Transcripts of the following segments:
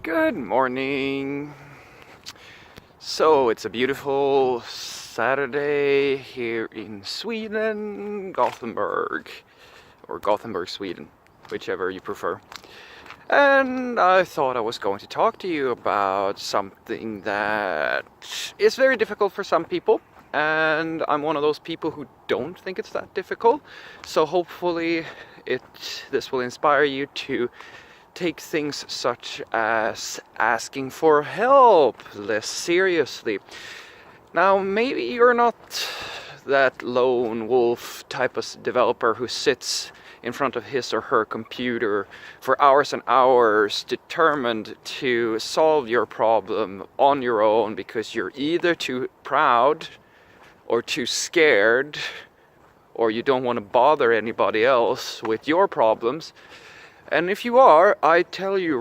Good morning. So it's a beautiful Saturday here in Sweden, Gothenburg, or Gothenburg, Sweden, whichever you prefer. And I thought I was going to talk to you about something that is very difficult for some people, and I'm one of those people who don't think it's that difficult. So hopefully this will inspire you to take things such as asking for help less seriously. Now, maybe you're not that lone wolf type of developer who sits in front of his or her computer for hours and hours determined to solve your problem on your own because you're either too proud or too scared or you don't want to bother anybody else with your problems. And if you are, I'll tell you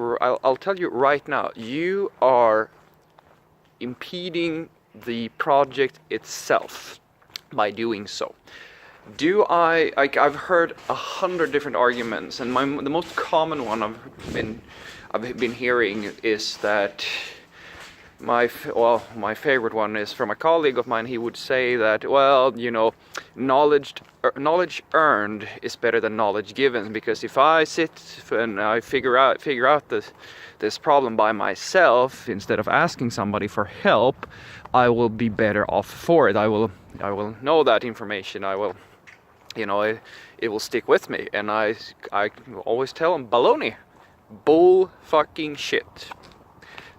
right now, you are impeding the project itself by doing so. I've heard 100 different arguments, and the most common one I've been hearing is that my favorite one is from a colleague of mine. He would say that, well, knowledge earned is better than knowledge given, because if I sit and I figure out this problem by myself instead of asking somebody for help, I will be better off for it. I will know that information. It will stick with me, and I always tell them baloney, bull fucking shit.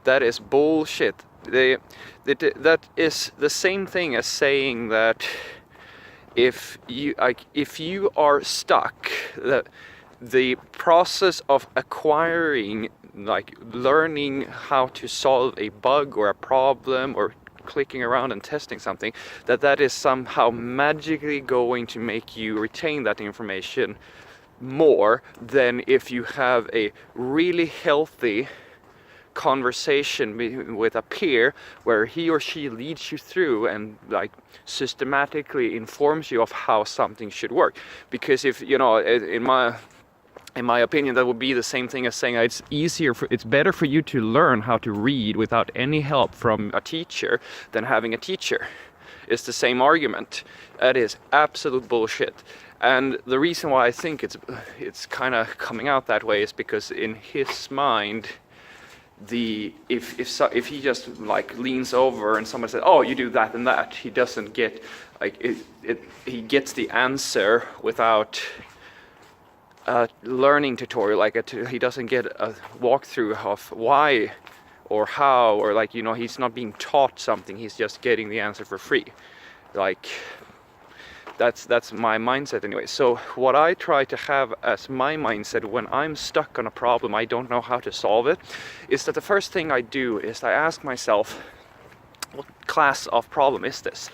That is bullshit. That is the same thing as saying that if you are stuck, the process of acquiring, learning how to solve a bug or a problem or clicking around and testing something, that is somehow magically going to make you retain that information more than if you have a really healthy conversation with a peer where he or she leads you through and systematically informs you of how something should work. Because if in my opinion, that would be the same thing as saying it's better for you to learn how to read without any help from a teacher than having a teacher. It's the same argument. That is absolute bullshit. And the reason why I think it's kind of coming out that way is because in his mind, if he just leans over and someone says, "Oh, you do that and that," he doesn't get he gets the answer without a learning tutorial. He doesn't get a walkthrough of why or how, or he's not being taught something. He's just getting the answer for free. That's my mindset anyway. So what I try to have as my mindset when I'm stuck on a problem, I don't know how to solve it, is that the first thing I do is I ask myself, what class of problem is this?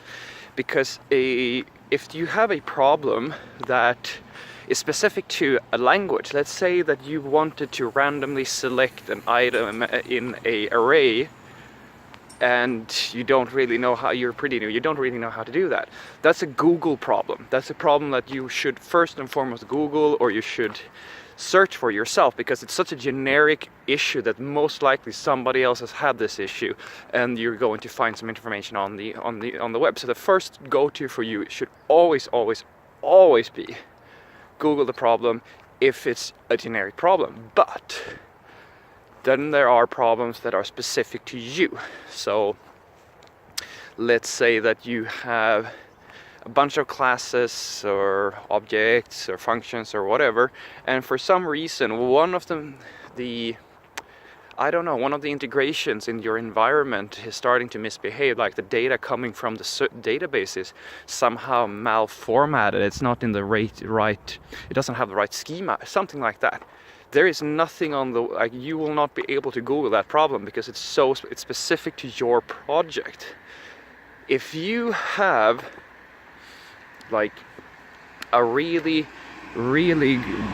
Because if you have a problem that is specific to a language, let's say that you wanted to randomly select an item in an array, and you don't really know how, you're pretty new, you don't really know how to do that. That's a Google problem. That's a problem that you should first and foremost Google, or you should search for yourself, because it's such a generic issue that most likely somebody else has had this issue, and you're going to find some information on the web. So the first go-to for you should always be Google the problem if it's a generic problem. But then there are problems that are specific to you. So let's say that you have a bunch of classes or objects or functions or whatever, and for some reason one of the integrations in your environment is starting to misbehave, like the data coming from the database is somehow malformatted. It's not in the right, it doesn't have the right schema, something like that. There is nothing you will not be able to Google that problem because it's specific to your project. If you have a really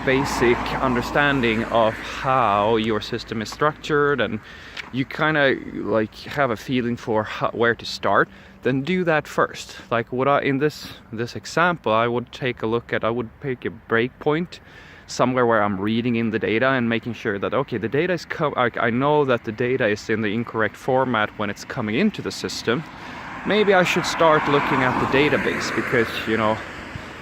basic understanding of how your system is structured, and you kind of have a feeling for where to start, then do that first. In this example, I would take a breakpoint somewhere where I'm reading in the data and making sure that, okay, the data is I know that the data is in the incorrect format when it's coming into the system. Maybe I should start looking at the database, because, you know,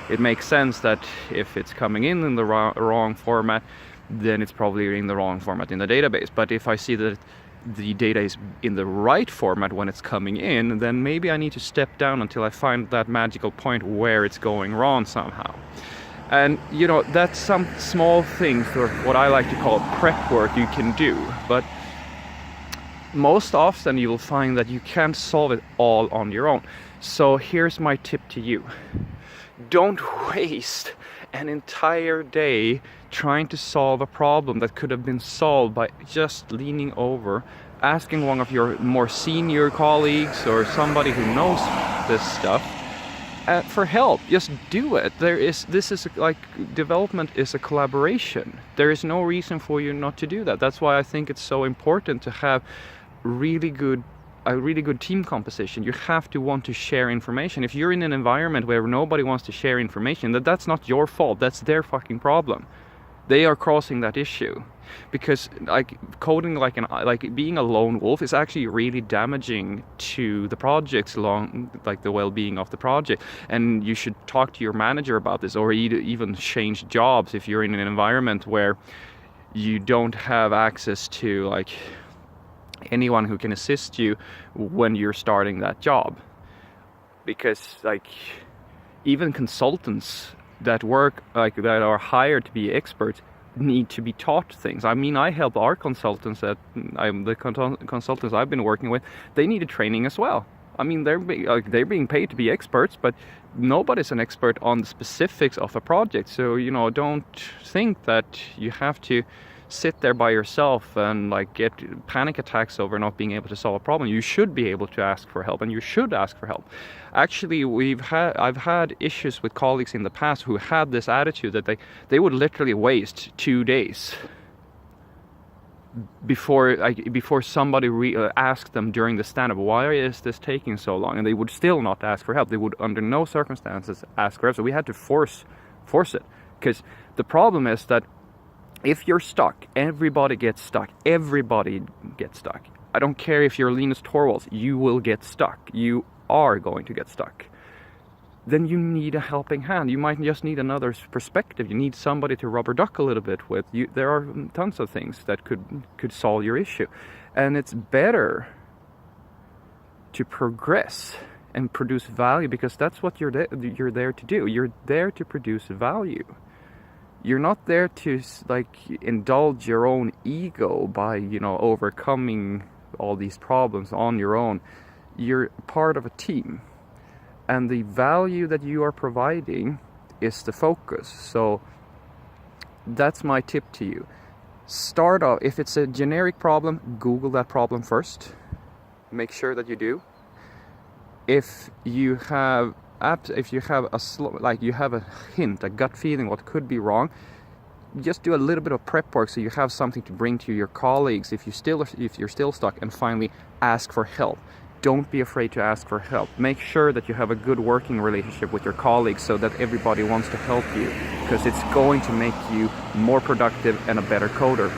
it makes sense that if it's coming in the wrong format, then it's probably in the wrong format in the database. But if I see that the data is in the right format when it's coming in, then maybe I need to step down until I find that magical point where it's going wrong somehow. And, you know, that's some small things, or what I like to call prep work, you can do. But most often you will find that you can't solve it all on your own. So here's my tip to you. Don't waste an entire day trying to solve a problem that could have been solved by just leaning over, asking one of your more senior colleagues or somebody who knows this stuff for help. Just do it. Development is a collaboration. There is no reason for you not to do that. That's why I think it's so important to have a really good team composition. You have to want to share information. If you're in an environment where nobody wants to share information, that's not your fault. That's their fucking problem. They are causing that issue, because coding being a lone wolf is actually really damaging to the project's the well-being of the project. And you should talk to your manager about this, or even change jobs if you're in an environment where you don't have access to anyone who can assist you when you're starting that job. Because even consultants that work that are hired to be experts need to be taught things. I mean, I help our consultants consultants I've been working with, they need a training as well. I mean, they're being paid to be experts, but nobody's an expert on the specifics of a project. So, you know, don't think that you have to sit there by yourself and get panic attacks over not being able to solve a problem. You should be able to ask for help, and you should ask for help. Actually, I've had issues with colleagues in the past who had this attitude that they would literally waste 2 days before somebody asked them during the stand-up, why is this taking so long? And they would still not ask for help. They would under no circumstances ask for help. So we had to force it, because the problem is that if you're stuck, everybody gets stuck. Everybody gets stuck. I don't care if you're Linus Torvalds, you will get stuck. You are going to get stuck. Then you need a helping hand. You might just need another perspective. You need somebody to rubber duck a little bit with. There are tons of things that could solve your issue. And it's better to progress and produce value, because that's what you're there to do. You're there to produce value. You're not there to indulge your own ego by, overcoming all these problems on your own. You're part of a team, and the value that you are providing is the focus. So that's my tip to you. Start off, if it's a generic problem, Google that problem first. Make sure that you do. If you have you have a hint, a gut feeling what could be wrong, just do a little bit of prep work so you have something to bring to your colleagues if you're still stuck. And finally, ask for help. Don't be afraid to ask for help. Make sure that you have a good working relationship with your colleagues so that everybody wants to help you, because it's going to make you more productive and a better coder.